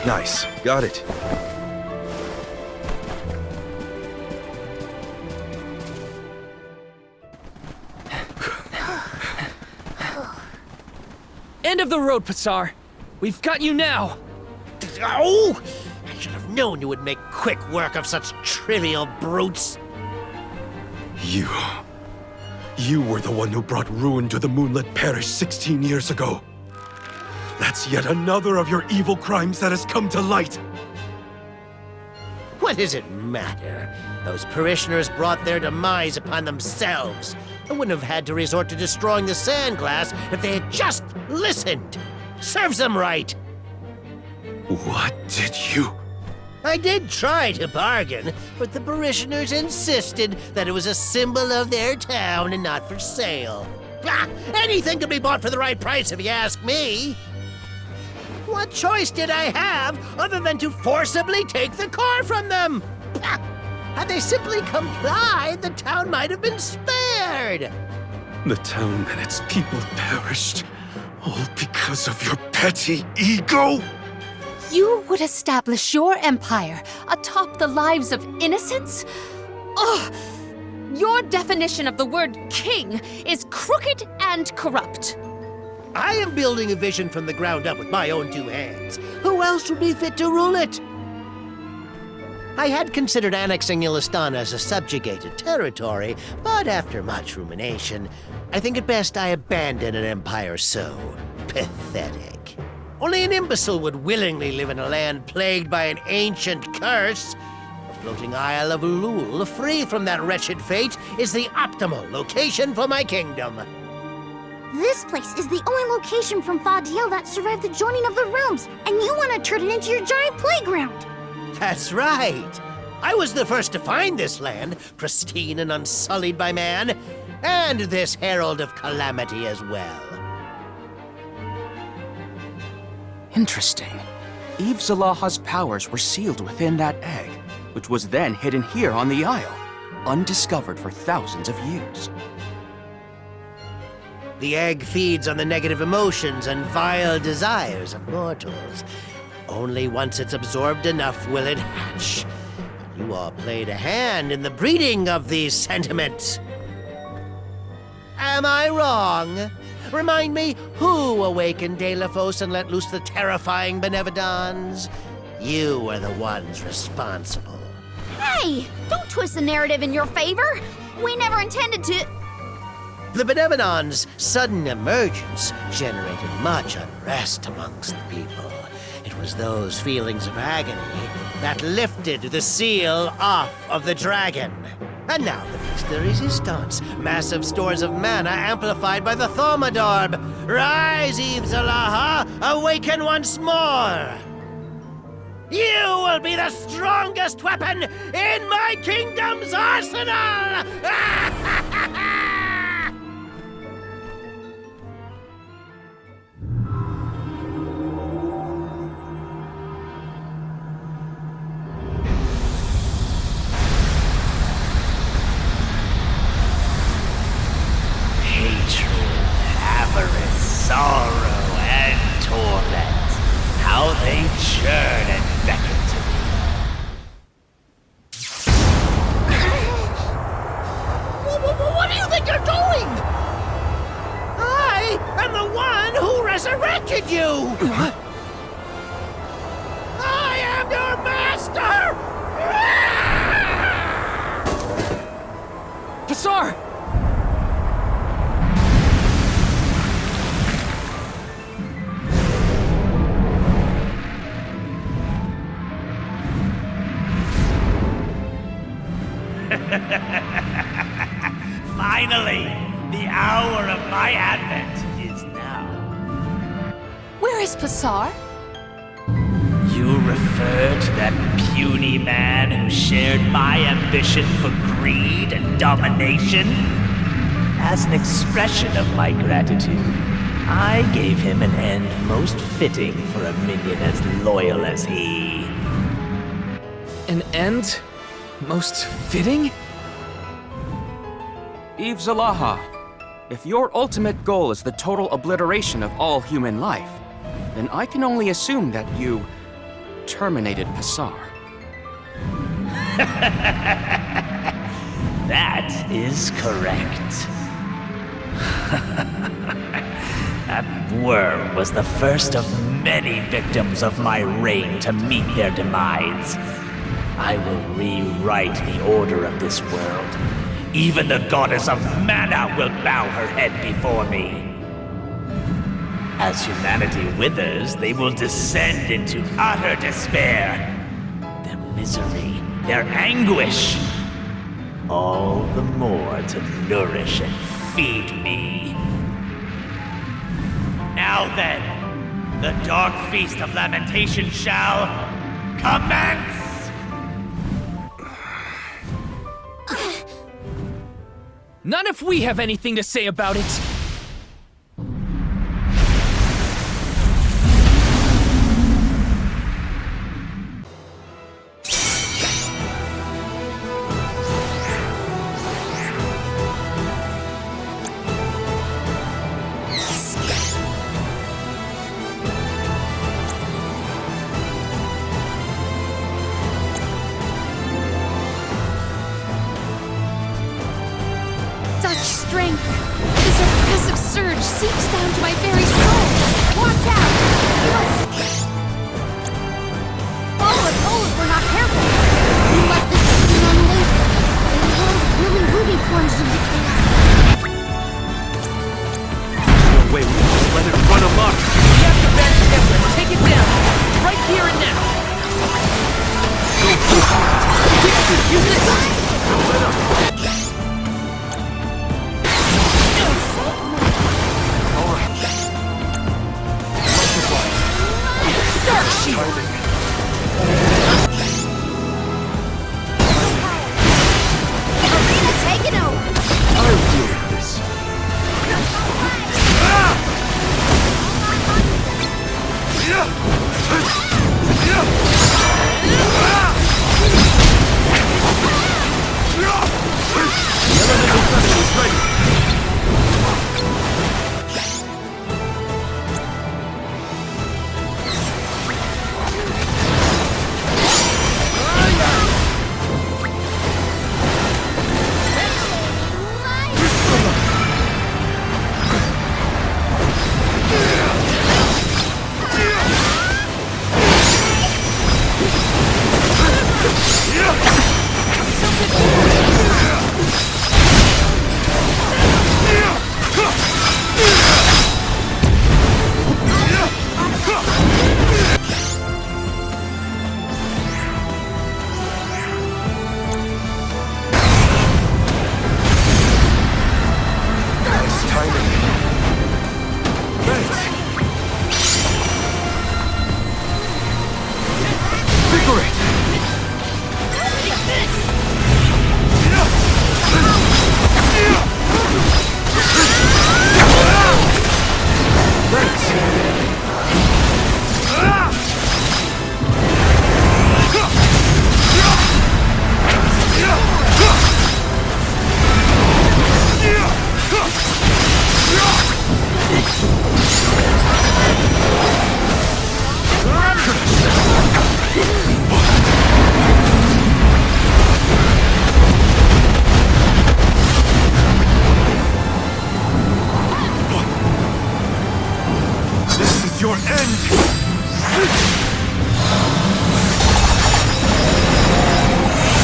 Nice. Got it. End of the road, Pasar. We've got you now. Oh! I should have known you would make quick work of such trivial brutes. You were the one who brought ruin to the Moonlit Parish 16 years ago. That's yet another of your evil crimes that has come to light. What does it matter? Those parishioners brought their demise upon themselves. I wouldn't have had to resort to destroying the sand glass if they had just listened. Serves them right. What did you... I did try to bargain, but the parishioners insisted that it was a symbol of their town and not for sale. Ah, anything can be bought for the right price if you ask me. What choice did I have other than to forcibly take the car from them? Ah, had they simply complied, the town might have been spared. The town and its people perished, all because of your petty ego? You would establish your empire atop the lives of innocents? Ugh! Your definition of the word king is crooked and corrupt. I am building a vision from the ground up with my own two hands. Who else would be fit to rule it? I had considered annexing Illistana as a subjugated territory, but after much rumination, I think it best I abandon an empire so pathetic. Only an imbecile would willingly live in a land plagued by an ancient curse. The floating Isle of Ulul, free from that wretched fate, is the optimal location for my kingdom. This place is the only location from Fadiel that survived the joining of the realms, and you want to turn it into your giant playground. That's right. I was the first to find this land, pristine and unsullied by man, and this herald of calamity as well. Interesting. Eve Zalaha's powers were sealed within that egg, which was then hidden here on the Isle, undiscovered for thousands of years. The egg feeds on the negative emotions and vile desires of mortals. Only once it's absorbed enough will it hatch. You all played a hand in the breeding of these sentiments. Am I wrong? Remind me, who awakened Delafos and let loose the terrifying Benevodons? You were the ones responsible. Hey, don't twist the narrative in your favor. We never intended to... The Benevodons' sudden emergence generated much unrest amongst the people. It was those feelings of agony that lifted the seal off of the dragon. And now the piece de resistance, massive stores of mana amplified by the Thaumadorb. Rise, Eve Zalaha, awaken once more! You will be the strongest weapon in my kingdom's arsenal! Sorrow and torment, how they churn and beckon to me. What do you think you're doing? I am the one who resurrected you! I am your master! Pasar! Finally, the hour of my advent is now. Where is Pasar? You refer to that puny man who shared my ambition for greed and domination? As an expression of my gratitude, I gave him an end most fitting for a minion as loyal as he. An end? Most fitting? Eve Zalaha, if your ultimate goal is the total obliteration of all human life, then I can only assume that you terminated Passar. That is correct. That worm was the first of many victims of my reign to meet their demise. I will rewrite the order of this world. Even the goddess of mana will bow her head before me. As humanity withers, they will descend into utter despair. Their misery, their anguish, all the more to nourish and feed me. Now then, the dark feast of lamentation shall commence! Not if we have anything to say about it! Strength. This oppressive surge seeps down to my very soul. Watch out! We must follow it if we're not careful. We let this thing unleash. The world really plunged into chaos. No way we can just let it run amok. We have to band together and take it down! Right here and now! Use this! Let up. Dark Shield! Careena taking over. I'll deal with this. Elemental vessel is ready. Your end!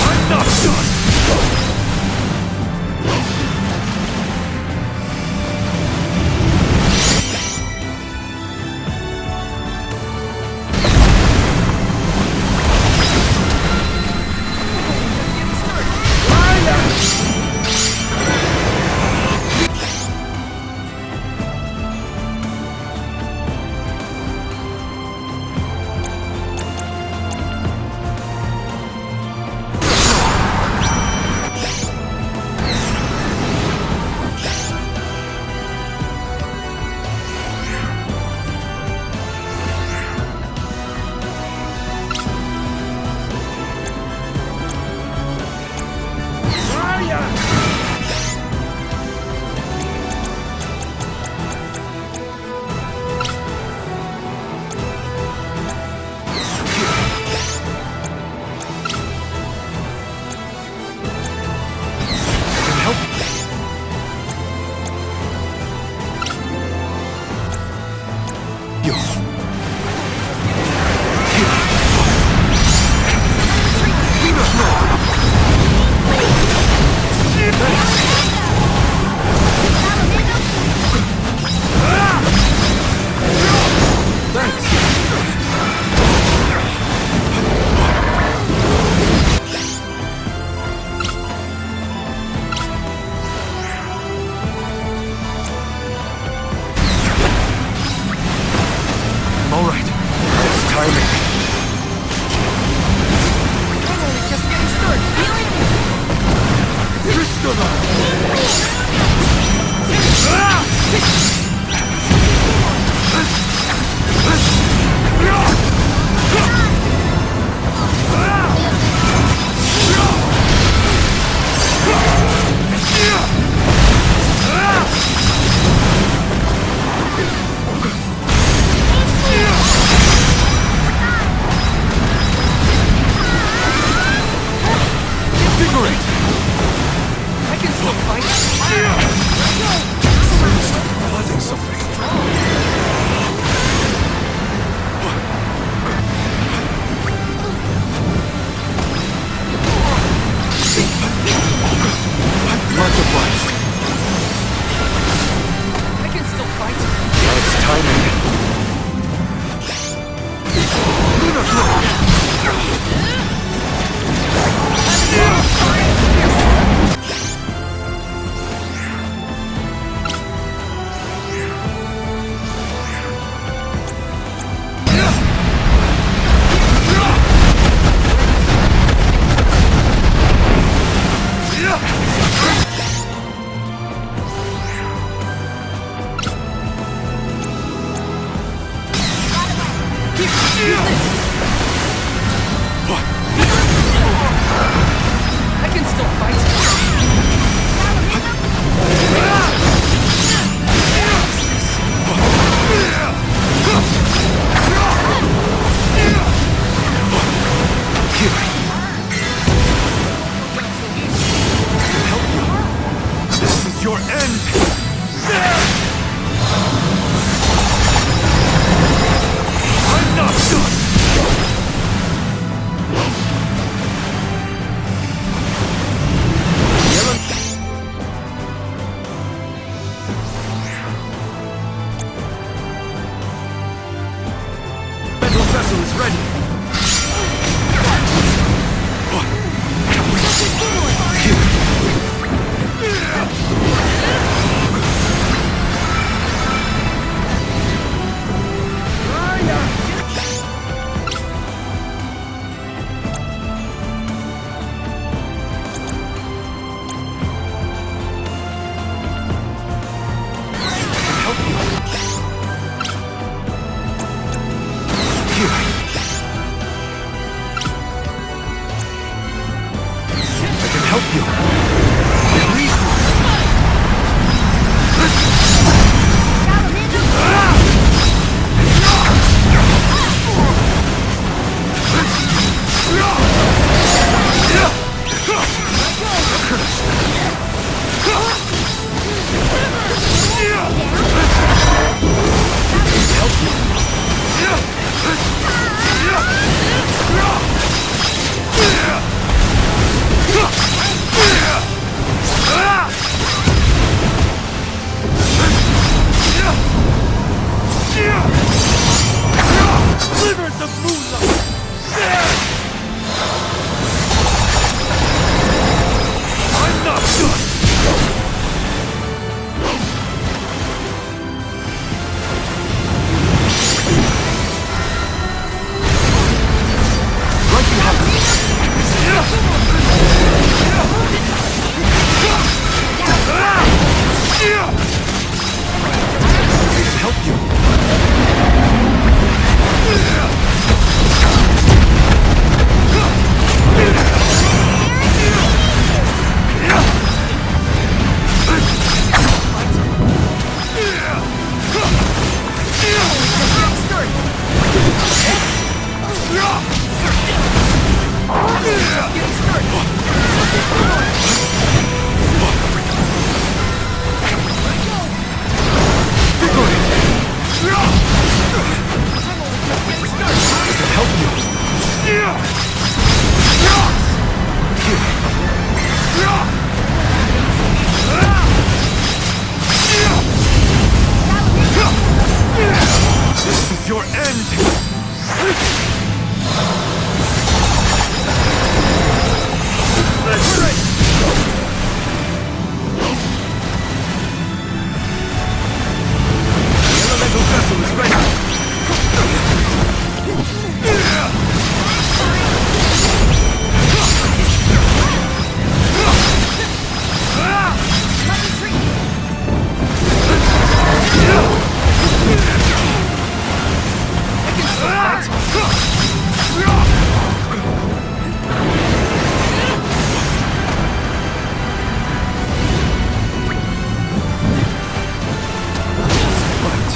I'm not done! timing. I'm only just getting started. Crystalline! Invigorate! I can still fight. Causing something. Much obliged. I can still fight. Now it's timing. Lunar Glow! I can still fight. This is your end! I'm not done! Mental vessel is ready! I can help you. Release me. Slivers of moonlight! I'm not done! Right behind me! I can help you! This is your end!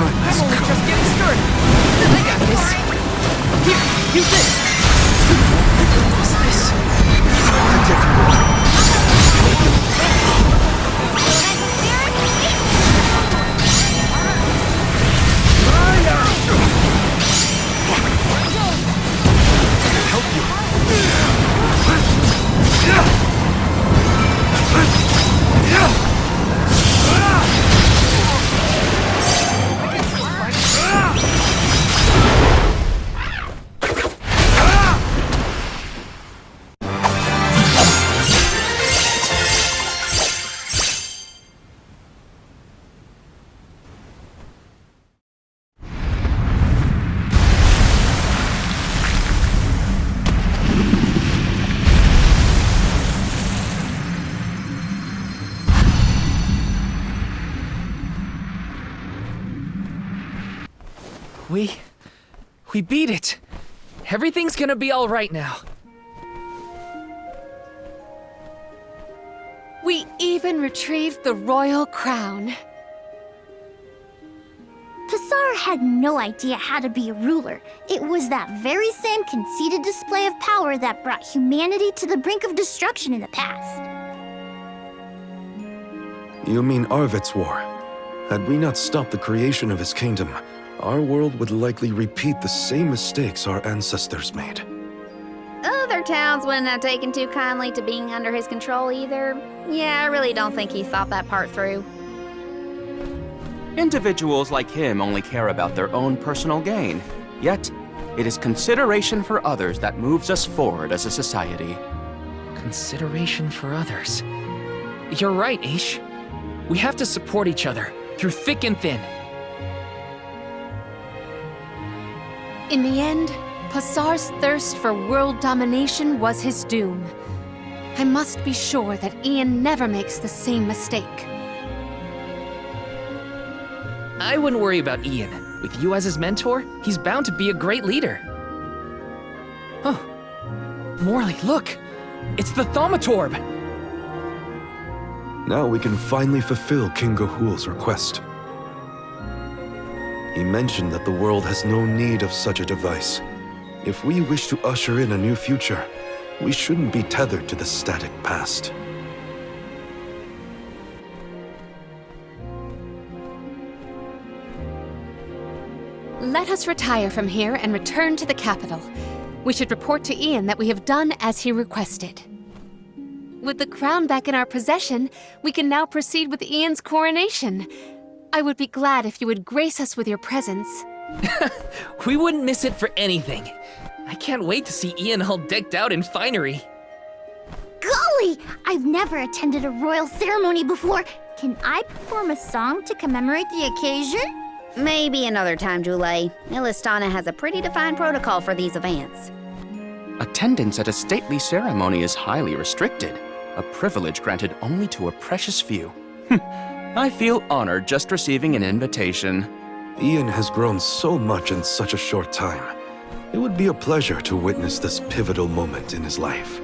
I'm only just getting started. I got this. Here, use this. What's this? We beat it. Everything's gonna be all right now. We even retrieved the royal crown. Passar had no idea how to be a ruler. It was that very same conceited display of power that brought humanity to the brink of destruction in the past. You mean Arvid's war? Had we not stopped the creation of his kingdom, our world would likely repeat the same mistakes our ancestors made. Other towns wouldn't have taken too kindly to being under his control either. Yeah, I really don't think he thought that part through. Individuals like him only care about their own personal gain. Yet, it is consideration for others that moves us forward as a society. Consideration for others. You're right, Aish. We have to support each other, through thick and thin. In the end, Passar's thirst for world domination was his doom. I must be sure that Ian never makes the same mistake. I wouldn't worry about Ian. With you as his mentor, he's bound to be a great leader. Oh, Morley, look! It's the Thaumatorb! Now we can finally fulfill King Gahul's request. He mentioned that the world has no need of such a device. If we wish to usher in a new future, we shouldn't be tethered to the static past. Let us retire from here and return to the capital. We should report to Ian that we have done as he requested. With the crown back in our possession, we can now proceed with Ian's coronation. I would be glad if you would grace us with your presence. We wouldn't miss it for anything. I can't wait to see Ian all decked out in finery. Golly! I've never attended a royal ceremony before. Can I perform a song to commemorate the occasion? Maybe another time, Julie. Illistana has a pretty defined protocol for these events. Attendance at a stately ceremony is highly restricted, a privilege granted only to a precious few. I feel honored just receiving an invitation. Ian has grown so much in such a short time. It would be a pleasure to witness this pivotal moment in his life.